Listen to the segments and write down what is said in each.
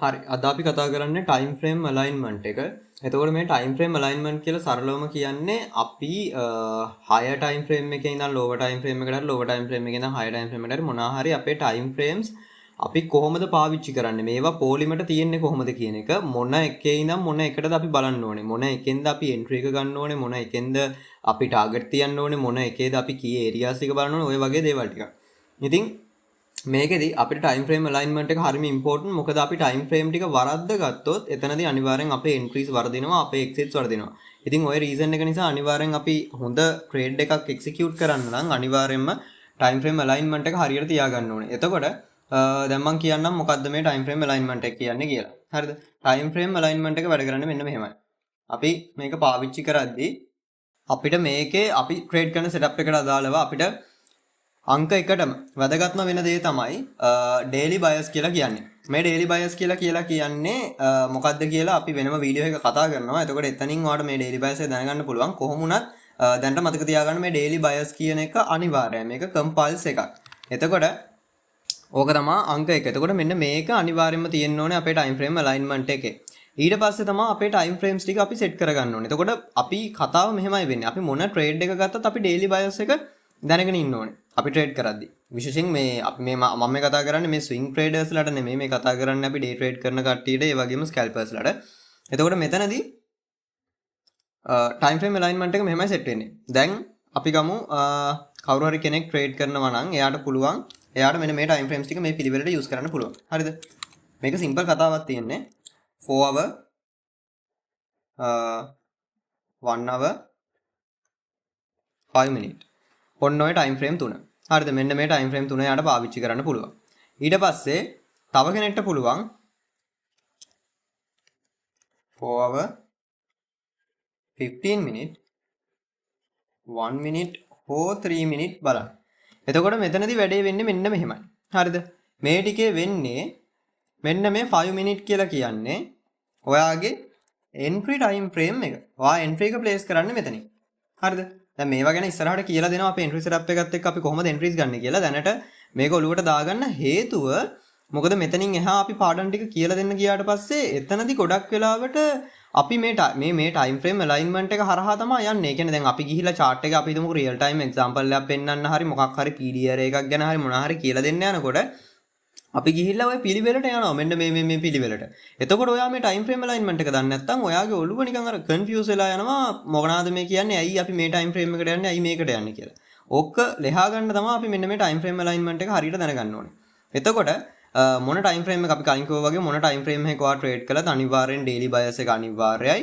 හරි අද අපි කතා කරන්නේ ටයිම් ෆ්‍රේම් අලයින්මන්ට් එක. එතකොට මේ ටයිම් ෆ්‍රේම් අලයින්මන්ට් කියලා සරලවම කියන්නේ අපි හයර් ටයිම් ෆ්‍රේම් එකේ ඉඳන් ලෝවර් ටයිම් ෆ්‍රේම් එකකට ලෝවර් ටයිම් ෆ්‍රේම් එකේ ඉඳන් හයර් ටයිම් ෆ්‍රේම් එකකට මොනවා හරි අපේ ටයිම් ෆ්‍රේම්ස් අපි කොහොමද පාවිච්චි කරන්නේ මේවා පොලිමට තියෙන්නේ කොහොමද කියන එක මොන එකේ ඉඳන් මොන එකටද අපි බලන්න ඕනේ මොන එකෙන්ද අපි එන්ට්‍රි එක ගන්න ඕනේ මොන එකෙන්ද අපි ටාගට් තියන්න ඕනේ මොන එකේද අපි කී ඒරියාස් එක බලන්න ඕනේ ඔය වගේ දේවල් ටික. ඉතින් මේකෙදි අපිට ටයිම් ෆ්‍රේම් අලයින්මන්ට් එක හරිම ඉම්පෝටන්ට්. මොකද අපි ටයිම් ෆ්‍රේම් ටික වරද්ද ගත්තොත් එතනදී අනිවාර්යෙන් අපේ එන්ට්‍රීස් වරදිනවා අපේ එක්සිට්ස් වරදිනවා. ඉතින් ওই රීසන් එක නිසා අනිවාර්යෙන් අපි හොඳ ට්‍රේඩ් එකක් එක්සිකියුට් කරන්න නම් අනිවාර්යෙන්ම ටයිම් ෆ්‍රේම් අලයින්මන්ට් එක හරියට තියාගන්න ඕනේ. එතකොට දැන් මම කියන්නම් මොකද්ද මේ ටයිම් ෆ්‍රේම් අලයින්මන්ට් එක කියන්නේ කියලා. හරිද? ටයිම් ෆ්‍රේම් අලයින්මන්ට් එක වැඩ කරන්නේ මෙන්න මෙහෙමයි. අපි මේක පාවිච්චි කරද්දී අපිට මේකේ අපි ට්‍රේඩ් කරන සෙටප් එකට අදාළව අපිට අංක එකටම වැදගත්ම වෙන දේ තමයි ඩේලි බයස් කියලා කියන්නේ. මේ ඩේලි බයස් කියලා කියන්නේ මොකක්ද කියලා අපි වෙනම වීඩියෝ එකක කතා කරනවා. එතකොට එතනින් ඔයාලට මේ ඩේලි බයස් එක දැනගන්න පුළුවන්. කොහොම වුණත් දැනට මතක තියාගන්න මේ ඩේලි බයස් කියන එක අනිවාර්යයි. මේක කම්පල්ස් එකක්. එතකොට ඕක තමයි අංක එක. එතකොට මෙන්න මේක අනිවාර්යයෙන්ම තියෙන්න ඕනේ අපේ ටයිම් ෆ්‍රේම් අලයින්මන්ට් එකේ. ඊට පස්සේ තමයි අපේ ටයිම් ෆ්‍රේම්ස් ටික අපි සෙට් කරගන්න ඕනේ. එතකොට අපි කතාව මෙහෙමයි වෙන්නේ. අපි මොන ට්‍රේඩ් එක ගත්තත් අපි ඩේලි බයස් එක දැනගෙන ඉන්න ඕනේ. අපි ට්‍රේඩ් කරද්දී විශේෂයෙන් මේ අපි මේ මම මේ කතා කරන්නේ මේ ස්විං ට්‍රේඩර්ස්ලාට නෙමෙයි මේ කතා කරන්නේ අපි ඩේ ට්‍රේඩ් කරන කට්ටියට ඒ වගේම ස්කැල්පර්ස්ලාට. එතකොට මෙතනදී ටයිම් ෆ්‍රේම් අලයින්මන්ට් එක මෙහෙමයි සෙට් වෙන්නේ. දැන් අපි ගමු කවුරු හරි කෙනෙක් ට්‍රේඩ් කරනවා නම් එයාට පුළුවන් එයාට මෙන්න මේ ටයිම් ෆ්‍රේම්ස් ටික මේ පිළිවෙලට යූස් කරන්න පුළුවන්. හරිද? මේක සිම්පල් කතාවක් තියෙන්නේ 4 hour 1 hour 5 minute ඔන්න ඔය ටයිම් ෆ්‍රේම් තුන. හරිද? මෙන්න මේ ටයිම් ෆ්‍රේම් තුන යාට පාවිච්චි කරන්න පුළුවන්. ඊට පස්සේ තව කෙනෙක්ට පුළුවන් 4 hour 15 minute 1 minute or 3 minute බලන්න. එතකොට මෙතනදී වැඩේ වෙන්නේ මෙන්න මෙහෙමයි. හරිද? මේ ටිකේ වෙන්නේ මෙන්න මේ 5 minute කියලා කියන්නේ ඔයාගේ entry time frame එක. ඔයා entry එක place කරන්නේ මෙතනින්. හරිද? දැන් මේවා ගැන ඉස්සරහට කියලා දෙනවා අපේ entry setup එකත් එක්ක අපි කොහොමද entries ගන්න කියලා. දැනට මේක ඔලුවට දාගන්න හේතුව මොකද මෙතනින් එහා අපි පාඩම් ටික කියලා දෙන්න ගියාට පස්සේ එතනදී ගොඩක් වෙලාවට අපි මේ time frame alignment එක හරහා තමයි යන්නේ. ඒ කියන්නේ දැන් අපි ගිහිල්ලා chart එක අපි හිතමුකෝ real time example එකක් පෙන්වන්න හරි මොකක් හරි PDR එකක් ගැන හරි මොනවා හරි කියලා දෙන්න යනකොට අපි ගිහිල්ලා ඔය පිළිවෙලට යනවා. මෙන්න මේ පිළිවෙලට. එතකොට ඔයා මේ time frame alignment එක දන්නේ නැත්නම් ඔයාගේ ඔළුව නිකන් අර confuse වෙලා යනවා. මොකනවාද මේ කියන්නේ? ඇයි අපි මේ time frame එකට යන්නේ? ඇයි මේකට යන්නේ කියලා. ඕක ලෙහා ගන්න තමයි අපි මෙන්න මේ time frame alignment එක හරියට දැනගන්න ඕනේ. එතකොට මොන time frame එක අපි කලින් කිව්වා වගේ මොන time frame එකක ඔයා trade කළත් අනිවාර්යෙන් daily bias එක අනිවාර්යයි.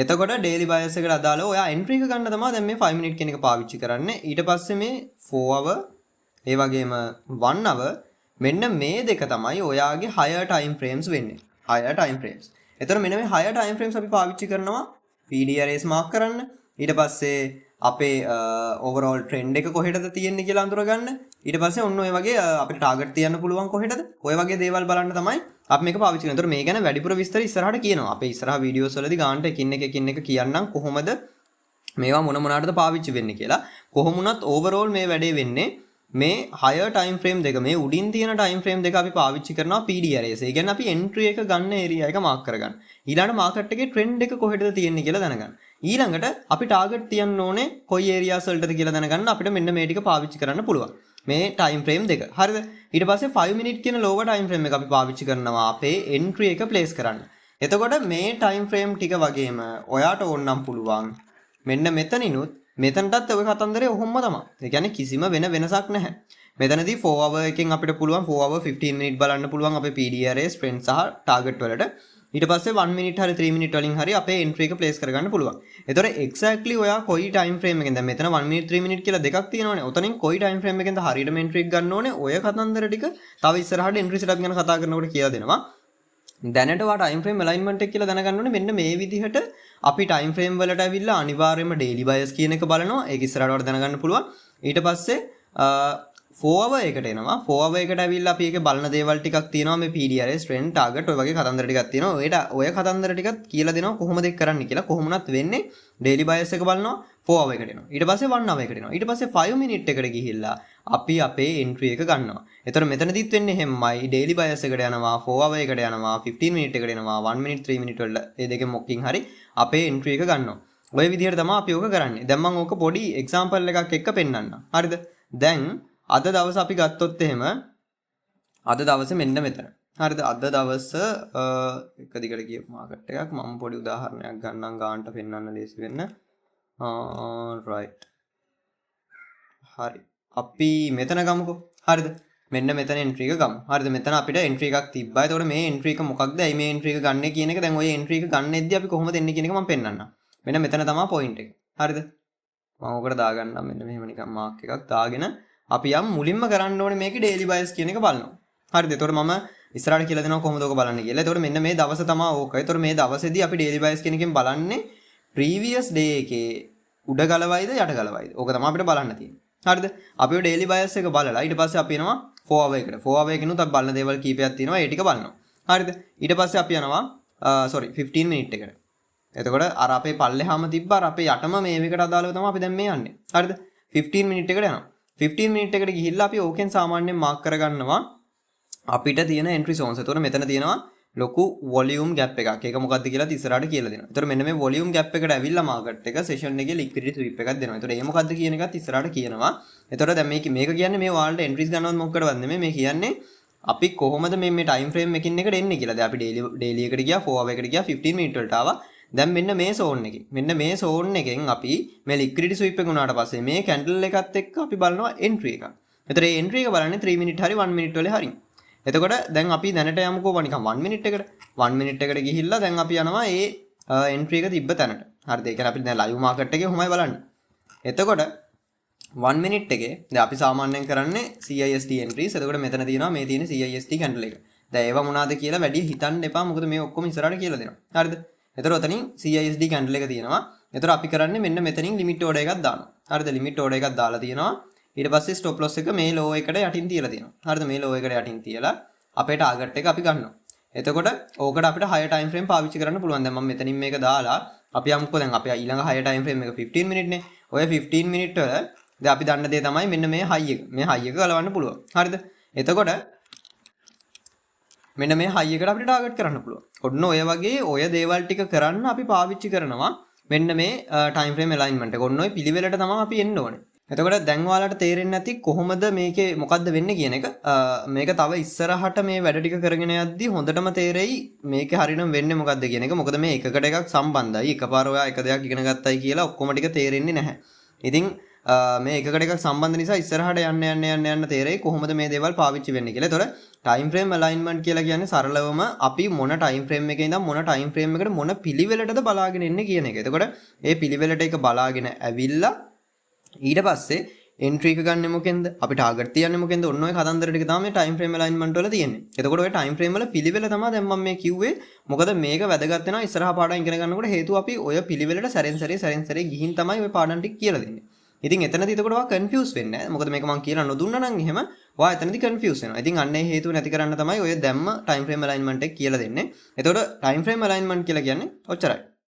එතකොට daily bias එකට අදාළව ඔයා entry එක ගන්න තමයි දැන් මේ 5 minute කියන එක පාවිච්චි කරන්නේ. ඊට පස්සේ මේ 4 hour ඒ වගේම 1 hour මෙන්න මේ දෙක තමයි ඔයාගේ higher time frames වෙන්නේ. higher time frames. එතකොට මෙන්න මේ higher time frames අපි පාවිච්චි කරනවා PDRS mark කරන්න. ඊට පස්සේ අපේ overall trend එක කොහෙටද තියෙන්නේ කියලා අඳුරගන්න. ඊට පස්සේ ඔන්න ඔය වගේ අපිට target තියන්න පුළුවන් කොහෙටද? ඔය වගේ දේවල් බලන්න තමයි අපි මේක පාවිච්චි කරන්නේ. එතකොට මේ ගැන වැඩිපුර විස්තර ඉස්සරහට කියනවා. අපේ ඉස්සරහ වීඩියෝස් වලදී ගානට එකින් එක කියන්නම් කොහොමද මේවා මොනටද පාවිච්චි වෙන්නේ කියලා. කොහොම වුණත් overall මේ වැඩේ වෙන්නේ මේ higher time frame දෙක මේ උඩින් තියෙන time frame දෙක අපි පාවිච්චි කරනවා PDRS. ඒ කියන්නේ අපි entry එක ගන්න area එක mark කරගන්න. ඊළඟට market එකේ trend එක කොහෙටද තියෙන්නේ කියලා දැනගන්න. ඊළඟට අපි target තියන්න ඕනේ කොයි areas වලටද කියලා දැනගන්න අපිට මෙන්න මේ ටික පාවිච්චි කරන්න පුළුවන්. මේ time frame දෙක. හරිද? ඊට පස්සේ 5 minute කියන lower time frame එක අපි පාවිච්චි කරනවා අපේ entry එක place කරන්න. එතකොට මේ time frame ටික වගේම ඔයාට ඕනනම් පුළුවන් මෙන්න මෙතනිනුත් මෙතනටත් ඔය කතන්දරේ ඔහොම තමයි. ඒ කියන්නේ කිසිම වෙනසක් නැහැ. මෙතනදී 4 hour එකෙන් අපිට පුළුවන් 4 hour 15 minute බලන්න පුළුවන් අපේ PDRS trend සහ target වලට. ඊට පස්සේ 1 minute හරි 3 minute වලින් හරි අපේ entry එක place කරගන්න පුළුවන්. ඒතොර exactly ඔයා කොයි time frame එකෙන්ද මෙතන 1 minute 3 minute කියලා දෙකක් තියෙනවනේ. ඔතනින් කොයි time frame එකෙන්ද හරියටම entry එක ගන්න ඕනේ. ඔය කතන්දර ටික තව ඉස්සරහට entry setup ගැන කතා කරනකොට කියලා දෙනවා. දැනට ඔයා time frame alignment එක කියලා දැනගන්න ඕනේ මෙන්න මේ විදිහට අපි time frame වලට ඇවිල්ලා අනිවාර්යයෙන්ම daily bias කියන එක බලනවා. ඒක ඉස්සරහට ඔයාලට දැනගන්න පුළුවන්. ඊට පස්සේ 4 hour එකට එනවා. 4 hour එකට ඇවිල්ලා අපි ඒකේ බලන දේවල් ටිකක් තියෙනවා. මේ PDRS trend target ඔය වගේ කතන්දර ටිකක් තියෙනවා. ඔය කතන්දර ටිකත් කියලා දෙනවා කොහොමද ඒක කරන්න කියලා. කොහොම වුණත් වෙන්නේ daily bias එක බලනවා 4 hour එකට එනවා. ඊට පස්සේ 1 hour එකට එනවා. ඊට පස්සේ 5 minute එකට ගිහිල්ලා අපි අපේ entry එක ගන්නවා. එතකොට මෙතනදිත් වෙන්නේ හැමයි daily bias එකට යනවා 4 hour එකට යනවා 15 minute එකට යනවා 1 minute 3 minute වල මේ දෙකෙන් මොකකින් හරි අපේ entry එක ගන්නවා. ඔය විදිහට තමයි අපි ඕක කරන්නේ. දැන් මම ඕක පොඩි example එකක් එක්ක පෙන්නන්නම්. හරිද? දැන් අද දවස් අපි ගත්තොත් එහෙම අද දවසේ මෙන්න මෙතන. හරිද? අද දවස එක දිගට ගියපු මාකට් එකක් මම පොඩි උදාහරණයක් ගන්නම් ගානට පෙන්වන්න ලේසි වෙන්න. right. හරි. අපි මෙතන ගමුකෝ. හරිද? මෙන්න මෙතන entry එක ගමු. හරිද? මෙතන අපිට entry එකක් තිබ්බා. ඒතකොට මේ entry එක මොකක්ද? ඇයි මේ entry එක ගන්නෙ කියන එක දැන් ඔය entry එක ගන්නෙද්දී අපි කොහොමද එන්නේ කියන එක මම පෙන්නන්නම්. මෙන්න මෙතන තමයි point එක. හරිද? මම ඔකට දාගන්නම් මෙන්න මෙහෙම නිකන් mark එකක් දාගෙන අපි යම් මුලින්ම කරන්න ඕනේ මේකේ daily bias කියන එක බලනවා. හරිද? ඒතකොට මම ඉස්සරහට කියලා දෙනවා කොහොමද ඔක බලන්නේ කියලා. ඒතකොට මෙන්න මේ දවස තමයි ඕක. ඒතකොට මේ දවසේදී අපි daily bias කියන එකෙන් බලන්නේ previous day එකේ උඩ ගලවයිද යට ගලවයිද. ඕක තමයි අපිට බලන්න තියෙන්නේ. හරිද? අපි ඔය daily bias එක බලලා ඊට පස්සේ අපි එනවා 4 hour එකට. 4 hour එකකිනුත් අපි බලන දේවල් කීපයක් තියෙනවා. ඒ ටික බලනවා. හරිද? ඊට පස්සේ අපි යනවා 15 minute එකට. එතකොට අර අපේ පල්ලෙහාම තිබ්බ අර අපේ යටම මේ එකට අදාළව තමයි අපි දැන් මේ යන්නේ. හරිද? 15 minute එකට යනවා. 15 minute එකට ගිහිල්ලා අපි ඕකෙන් සාමාන්‍යයෙන් මාක් කරගන්නවා අපිට තියෙන entry zones. එතකොට මෙතන තියෙනවා ලොකු volume gap එකක්. ඒක මොකක්ද කියලා ඉස්සරහට කියලා දෙනවා. එතකොට මෙන්න මේ volume gap එකට ඇවිල්ලා market එක session එකේ liquidity sweep එකක් දෙනවා. එතකොට ඒ මොකක්ද කියන එකත් ඉස්සරහට කියනවා. එතකොට දැන් මේක කියන්නේ මේ ඔයාලට entries ගන්නවත් මොකකටවත් නෙමෙයි. මේ කියන්නේ අපි කොහොමද මේ time frame එකකින් එකට එන්නේ කියලා. දැන් අපි daily එකට ගියා 4 hour එකට ගියා 15 minute වලට ආවා. දැන් මෙන්න මේ zone එකේ. මෙන්න මේ zone එකෙන් අපි මේ liquidity sweep එක උනාට පස්සේ මේ candle එකත් එක්ක අපි බලනවා entry එකක්. එතකොට මේ entry එක බලන්නේ 3 minute හරි 1 minute වල හරි. එතකොට දැන් අපි දැනට යමුකෝ නිකන් 1 minute එකට 1 minute එකට ගිහිල්ලා දැන් අපි යනවා ඒ entry එක තිබ්බ තැනට. හරිද? ඒ කියන්නේ අපි දැන් live market එකේ කොහොමයි බලන්නේ. එතකොට 1 minute එකේ දැන් අපි සාමාන්‍යයෙන් කරන්නේ CIST entries. එතකොට මෙතන තියෙනවා මේ තියෙන CIST candle එක. දැන් ඒවා මොනවාද කියලා වැඩි හිතන්න එපා. මොකද මේ ඔක්කොම ඉස්සරහට කියලා දෙනවා. හරිද? එතකොට ඔතනින් CISD candle එක තියෙනවා. එතකොට අපි කරන්නේ මෙන්න මෙතනින් limit order එකක් දානවා. හරිද? limit order එකක් දාලා තියෙනවා. ඊට පස්සේ stop loss එක මේ low එකට යටින් තියලා තියෙනවා. හරිද? මේ low එකට යටින් තියලා අපේ target එක අපි ගන්නවා. එතකොට ඕකට අපිට higher time frame පාවිච්චි කරන්න පුළුවන්. දැන් මම මෙතනින් මේක දාලා අපි යමුකෝ දැන් අපි ඊළඟ higher time frame එක 15 minute නේ. ඔය 15 minute වල දැන් අපි දන්න දේ තමයි මෙන්න මේ high එක. මේ high එක ගලවන්න පුළුවන්. හරිද? එතකොට මෙන්න මේ high එකට අපිට target කරන්න පුළුවන්. ඔන්න ඔය වගේ ඔය දේවල් ටික කරන්න අපි පාවිච්චි කරනවා මෙන්න මේ time frame alignment එක. ඔන්න ඔය පිළිවෙලට තමයි අපි එන්න ඕනේ. එතකොට දැන් ඔයාලට තේරෙන්නේ නැති කොහොමද මේකේ මොකද්ද වෙන්නේ කියන එක. මේක තව ඉස්සරහට මේ වැඩ ටික කරගෙන යද්දි හොඳටම තේරෙයි මේකේ හරියටම වෙන්නේ මොකද්ද කියන එක. මොකද මේ එකකට එකක් සම්බන්ධයි. එකපාර ඔයා එක දෙයක් ඉගෙන ගත්තයි කියලා ඔක්කොම ටික තේරෙන්නේ නැහැ. ඉතින් මේ එකකට එකක් සම්බන්ධ නිසා ඉස්සරහට යන්න තේරෙයි කොහොමද මේ දේවල් පාවිච්චි වෙන්නේ කියලා. ඒතොර time frame alignment කියලා කියන්නේ සරලවම අපි මොන time frame එකේ ඉඳන් මොන time frame එකට මොන පිළිවෙලටද බලාගෙන ඉන්නේ කියන එක. එතකොට ඒ පිළිවෙලට එක බලාගෙන ඇවිල්ලා ඊට පස්සේ entry එක ගන්නෙ මොකෙන්ද? අපි target තියන්නේ මොකෙන්ද? ඔන්න ඔය කතන්දර ටික තමයි time frame alignment වල තියෙන්නේ. එතකොට ඔය time frame වල පිළිවෙල තමයි දැන් මම මේ කිව්වේ. මොකද මේක වැදගත් වෙනවා ඉස්සරහා පාඩම් ඉගෙන ගන්නකොට හේතුව අපි ඔය පිළිවෙලට සැරෙන් සැරේ ගිහින් තමයි ඔය පාඩම් ටික කියලා දෙන්නේ. ඉතින් එතනදී එතකොට ඔයා කන්ෆියුස් වෙන්නේ නැහැ. මොකද මේක මම කියලා නොදුන්නා නම් එහෙම ඔයා එතනදී කන්ෆියුස් වෙනවා. ඉතින් අන්න ඒ හේතුව නැති කරන්න තමයි ඔය දැම්ම time frame alignment එක කියලා දෙන්නේ. එතකොට time frame alignment කියලා කියන්නේ ඔච්චරයි.